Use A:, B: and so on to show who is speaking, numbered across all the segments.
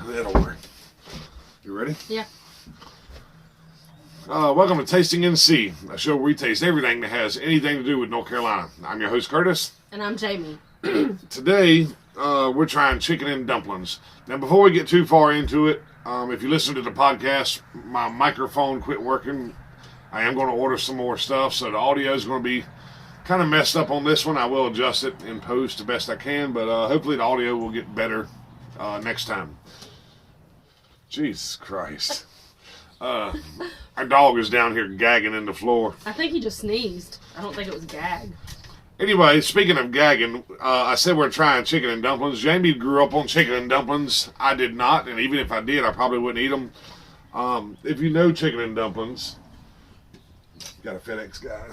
A: That'll work. You ready?
B: Yeah.
A: Welcome to Tasting NC, a show where we taste everything that has anything to do with North Carolina. I'm your host, Curtis.
B: And I'm Jamie.
A: Today, we're trying chicken and dumplings. Now, before we get too far into it, if you listen to the podcast, my microphone quit working. I am going to order some more stuff, so the audio is going to be kind of messed up on this one. I will adjust it in post the best I can, but hopefully the audio will get better next time. Jesus Christ. Our dog is down here gagging in the floor.
B: I think he just sneezed. I don't think it was a gag.
A: Anyway, speaking of gagging, I said we're trying chicken and dumplings. Jamie grew up on chicken and dumplings. I did not, and even if I did, I probably wouldn't eat them. If you know chicken and dumplings, got a FedEx guy.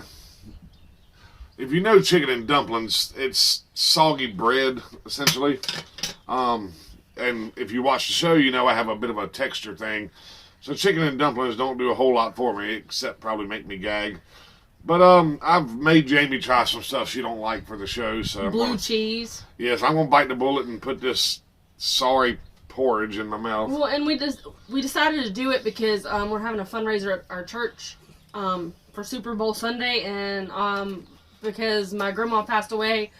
A: If you know chicken and dumplings, it's soggy bread, essentially. And if you watch the show, you know I have a bit of a texture thing. So chicken and dumplings don't do a whole lot for me, except probably make me gag. But I've made Jamie try some stuff she don't like for the show. So
B: Blue cheese.
A: Yes, I'm going to bite the bullet and put this sorry porridge in my mouth.
B: Well, and we decided to do it because we're having a fundraiser at our church for Super Bowl Sunday. And because my grandma passed away,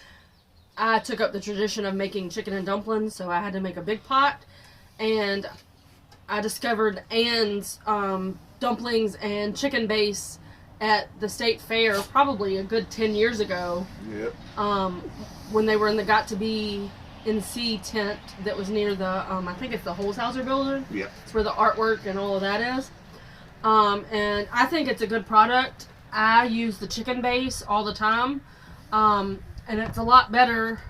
B: I took up the tradition of making chicken and dumplings. So I had to make a big pot. And I discovered Ann's dumplings and chicken base at the state fair probably a good 10 years ago.
A: Yep.
B: When they were in the Got to Be NC tent that was near the, I think it's the Holzhauser building.
A: Yep.
B: It's where the artwork and all of that is. And I think it's a good product. I use the chicken base all the time. And it's a lot better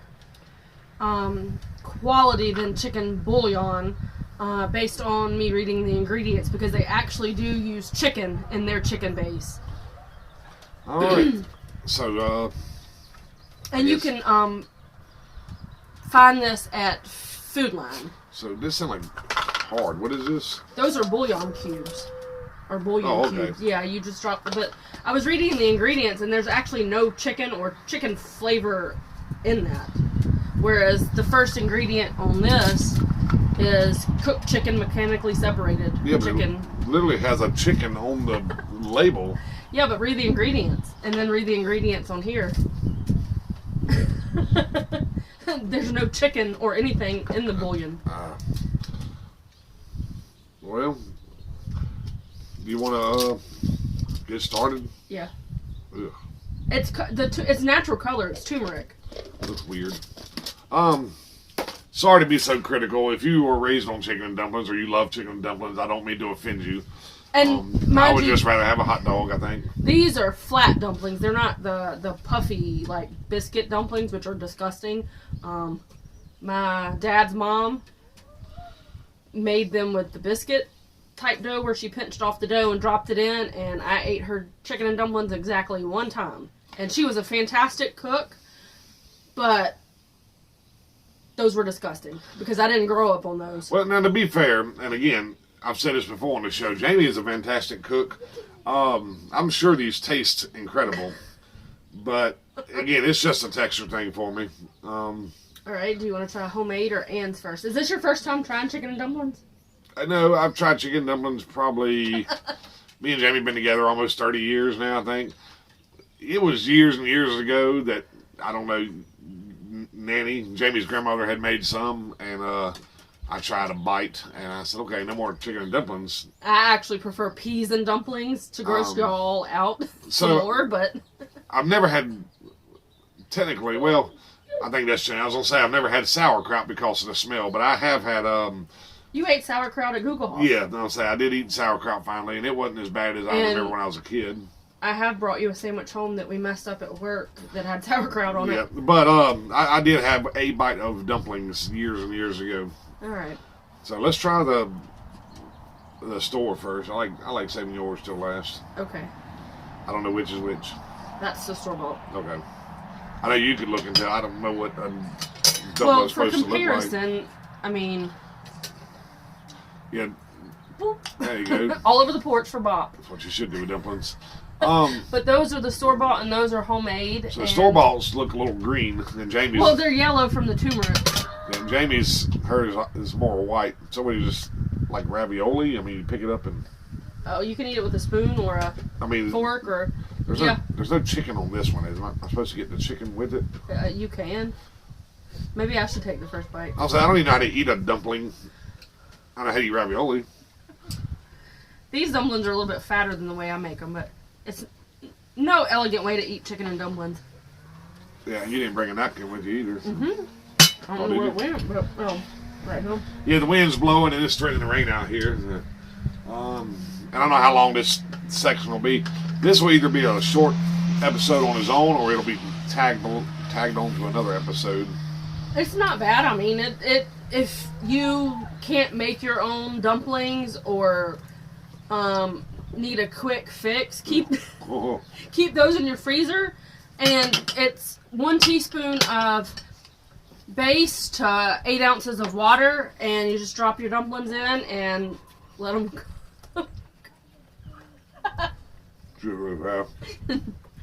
B: quality than chicken bouillon. Based on me reading the ingredients, because they actually do use chicken in their chicken base.
A: All right. So,
B: and you can find this at Food Line.
A: So this sounds like hard. What is this?
B: Those are bouillon cubes. Or bouillon cubes. Yeah, you just drop the... But I was reading the ingredients, and there's actually no chicken or chicken flavor in that. Whereas the first ingredient on this is cooked chicken mechanically separated.
A: Yeah,
B: chicken.
A: But it literally has a chicken on the label.
B: Yeah, but read the ingredients, and then read the ingredients on here. There's no chicken or anything in the bouillon.
A: Well, do you want to get started?
B: Yeah.
A: Ugh.
B: It's natural color. It's turmeric.
A: Looks weird. Sorry to be so critical. If you were raised on chicken and dumplings or you love chicken and dumplings, I don't mean to offend you.
B: And
A: I would just rather have a hot dog, I think.
B: These are flat dumplings. They're not the puffy, like, biscuit dumplings, which are disgusting. My dad's mom made them with the biscuit type dough where she pinched off the dough and dropped it in, and I ate her chicken and dumplings exactly one time. And she was a fantastic cook, but those were disgusting because I didn't grow up on those.
A: Well, now to be fair, and again, I've said this before on the show, Jamie is a fantastic cook. I'm sure these taste incredible, but again, it's just a texture thing for me.
B: All right, do you want to try homemade or Ann's first? Is this your first time trying chicken and dumplings?
A: I know I've tried chicken and dumplings probably. Me and Jamie have been together almost 30 years now, I think. It was years and years ago that, I don't know, Nanny, Jamie's grandmother, had made some, and I tried a bite, and I said, okay, no more chicken and dumplings.
B: I actually prefer peas and dumplings to gross y'all out some more, but...
A: I've never had, technically, well, I think that's true. I was going to say I've never had sauerkraut because of the smell, but I have had...
B: You ate sauerkraut at Google Hall.
A: Yeah, I'll say I did eat sauerkraut finally, and it wasn't as bad as I remember when I was a kid.
B: I have brought you a sandwich home that we messed up at work that had sauerkraut on it.
A: Yeah, but I did have a bite of dumplings years and years ago.
B: All right.
A: So let's try the store first. I like saving yours till last.
B: Okay.
A: I don't know which is which.
B: That's the store-bought.
A: Okay. I know you could look into. I don't know what a dumpling's
B: well, for
A: supposed to look like.
B: comparison, I mean.
A: Yeah.
B: Boop.
A: There you go.
B: All over the porch for Bop.
A: That's what you should do with dumplings.
B: But those are the store-bought and those are homemade.
A: So the store-boughts look a little green, and Jamie's...
B: Well, they're yellow from the turmeric.
A: And Jamie's, hers is more white. Somebody just like ravioli. I mean, you pick it up and.
B: Oh, you can eat it with a spoon or a fork or.
A: There's no chicken on this one. Am I supposed to get the chicken with it?
B: You can. Maybe I should take the first bite.
A: I don't even know how to eat a dumpling. I don't know how to eat ravioli.
B: These dumplings are a little bit fatter than the way I make them, but it's no elegant way to eat chicken and dumplings.
A: Yeah, you didn't bring a napkin with you either. So.
B: Mm-hmm. I don't know where it went, but right here.
A: Yeah, the wind's blowing and it's threatening to rain out here. And I don't know how long this section will be. This will either be a short episode on its own, or it'll be tagged on to another episode.
B: It's not bad. I mean, if you can't make your own dumplings or need a quick fix, keep those in your freezer. And it's 1 teaspoon of base to 8 ounces of water, and you just drop your dumplings in and let them cook.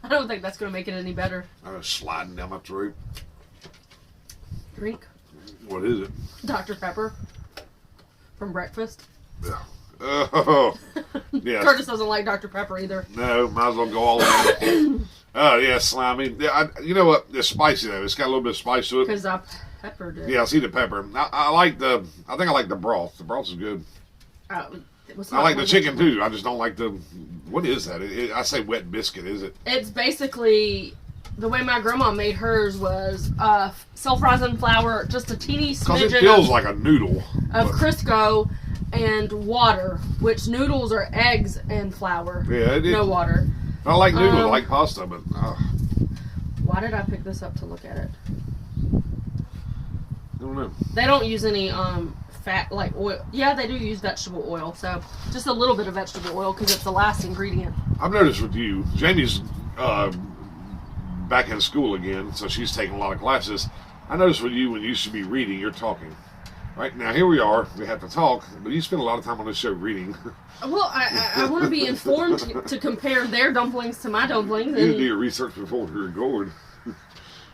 B: I don't think that's going to make it any better.
A: I was sliding down my throat.
B: Drink.
A: What is it?
B: Dr. Pepper. From breakfast.
A: Yeah. Oh, yeah.
B: Curtis doesn't like Dr. Pepper either.
A: No, might as well go all in. Oh, yeah, slimy. Yeah, you know what? It's spicy, though. It's got a little bit of spice to it.
B: Because I peppered it.
A: Yeah, I see the pepper. I think I like the broth. The broth is good.
B: I
A: like the chicken, too. I just don't like the... What is that? I say wet biscuit, is it?
B: It's basically... The way my grandma made hers was self-rising flour, just a teeny smidgen
A: because it feels like a noodle
B: of Crisco and water, which noodles are eggs and flour.
A: Yeah,
B: no water.
A: I like noodles, I like pasta, but
B: why did I pick this up to look at it?
A: I don't know.
B: They don't use any fat like oil. Yeah, they do use vegetable oil, so just a little bit of vegetable oil because it's the last ingredient.
A: I've noticed with you, Jamie's back in school again, so she's taking a lot of classes. I noticed with you, when you should be reading, you're talking. Right now, here we are. We have to talk, but you spend a lot of time on this show reading.
B: Well, I want to be informed to compare their dumplings to my dumplings.
A: You do your research before we record.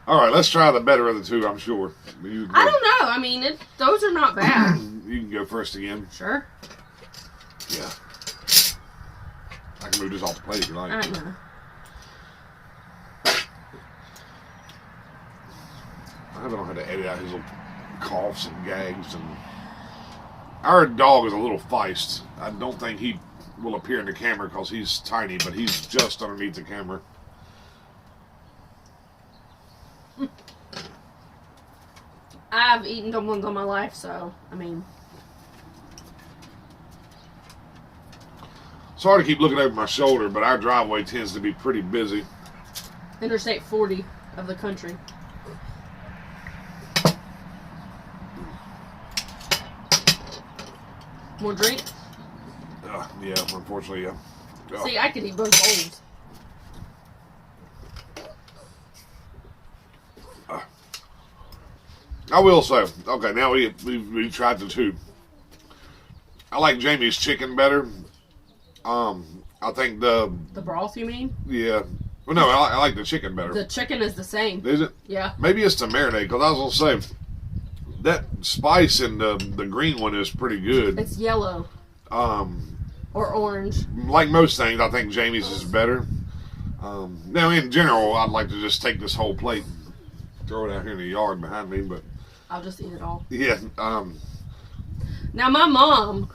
A: All right, let's try the better of the two, I'm sure.
B: I don't know. I mean, those are not bad.
A: You can go first again.
B: Sure.
A: Yeah. I can move this off the plate if you like.
B: I know.
A: I don't know how to edit out his little coughs and gags. And our dog is a little feist. I don't think he will appear in the camera because he's tiny, but he's just underneath the camera.
B: I've eaten dumplings all my life, so, I mean...
A: It's hard to keep looking over my shoulder, but our driveway tends to be pretty busy.
B: Interstate 40 of the country. More drink?
A: Yeah, unfortunately, yeah.
B: See, I could eat both bowls.
A: I will say, okay, now we tried the two. I like Jamie's chicken better. I think the
B: broth, you mean?
A: Yeah. Well, no, I like the chicken better.
B: The chicken is the same.
A: Is it?
B: Yeah.
A: Maybe it's the marinade, because I was going to say, that spice in the green one is pretty good.
B: It's yellow. Or orange.
A: Like most things, I think Jamie's is better. Now, in general, I'd like to just take this whole plate and throw it out here in the yard behind me, but...
B: I'll just eat it all.
A: Yeah.
B: Now, my mom,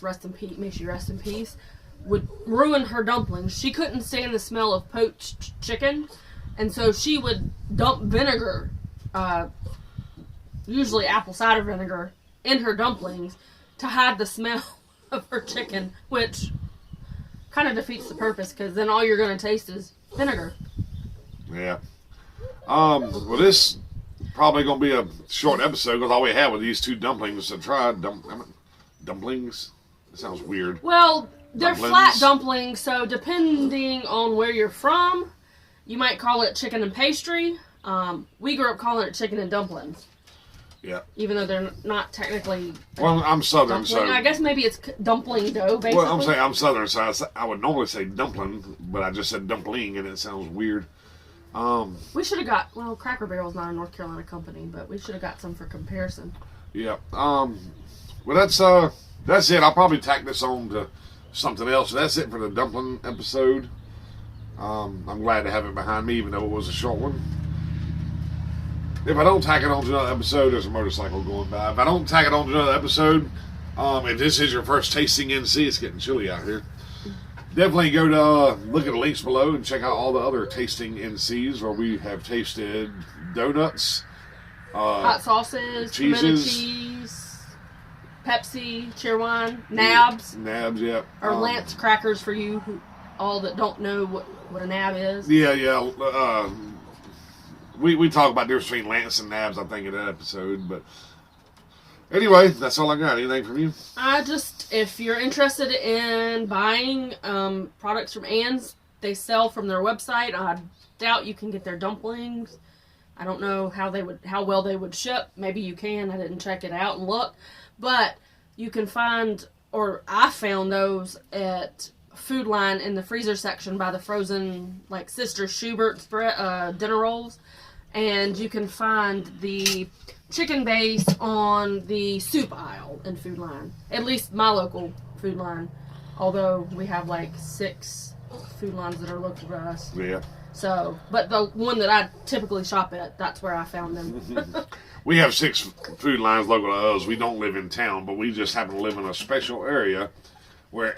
B: rest in peace, may she rest in peace, would ruin her dumplings. She couldn't stand the smell of poached chicken, and so she would dump vinegar, usually apple cider vinegar, in her dumplings to hide the smell of her chicken, which kind of defeats the purpose, because then all you're going to taste is vinegar.
A: Yeah. Well, this probably going to be a short episode, because all we have with these two dumplings to try. Dumplings? That sounds weird.
B: Well, they're
A: Dumplings.
B: flat dumplings, so depending on where you're from, you might call it chicken and pastry. We grew up calling it chicken and dumplings.
A: Yeah.
B: Even though they're not technically.
A: Well, I'm Southern,
B: dumpling.
A: so.
B: I guess maybe it's dumpling dough, basically.
A: Well, I'm saying I'm Southern, so I would normally say dumpling, but I just said dumpling, and it sounds weird.
B: We should have got, well, Cracker Barrel's not a North Carolina company, but we should have got some for comparison.
A: Yeah. Well, that's it. I'll probably tack this on to something else. That's it for the dumpling episode. I'm glad to have it behind me, even though it was a short one. If I don't tack it on to another episode, there's a motorcycle going by. If I don't tack it on to another episode, if this is your first tasting NC, it's getting chilly out here. Definitely go to look at the links below and check out all the other tasting NCs where we have tasted donuts,
B: hot sauces, tomato cheese, Pepsi, Cheerwine, Nabs.
A: Nabs, yeah.
B: Or Lance crackers for you all that don't know what a nab is.
A: Yeah. We talk about the difference between Lance and Nabs, I think, in that episode. But anyway, that's all I got. Anything from you?
B: If you're interested in buying products from Ann's, they sell from their website. I doubt you can get their dumplings. I don't know how well they would ship. Maybe you can. I didn't check it out and look. But you can find, or I found those at Food Line in the freezer section by the frozen, like Sister Schubert's dinner rolls. And you can find the chicken base on the soup aisle in Food Line. At least my local Food Line. Although we have like 6 Food Lines that are local to us.
A: Yeah.
B: So, but the one that I typically shop at, that's where I found them.
A: We have 6 Food Lines local to us. We don't live in town, but we just happen to live in a special area where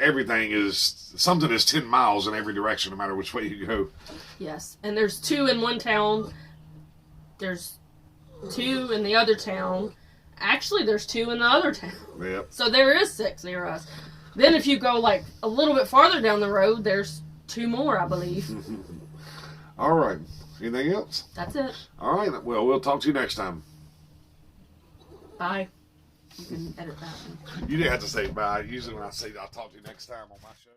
A: something is 10 miles in every direction, no matter which way you go.
B: Yes. And there's 2 in one town. There's 2 in the other town. Actually, there's 2 in the other town.
A: Yep.
B: So there is 6 near us. Then if you go like a little bit farther down the road, there's 2 more, I believe.
A: All right. Anything else?
B: That's it.
A: All right. Well, we'll talk to you next time.
B: Bye. You can edit that one.
A: You didn't have to say bye. Usually when I say I'll talk to you next time on my show.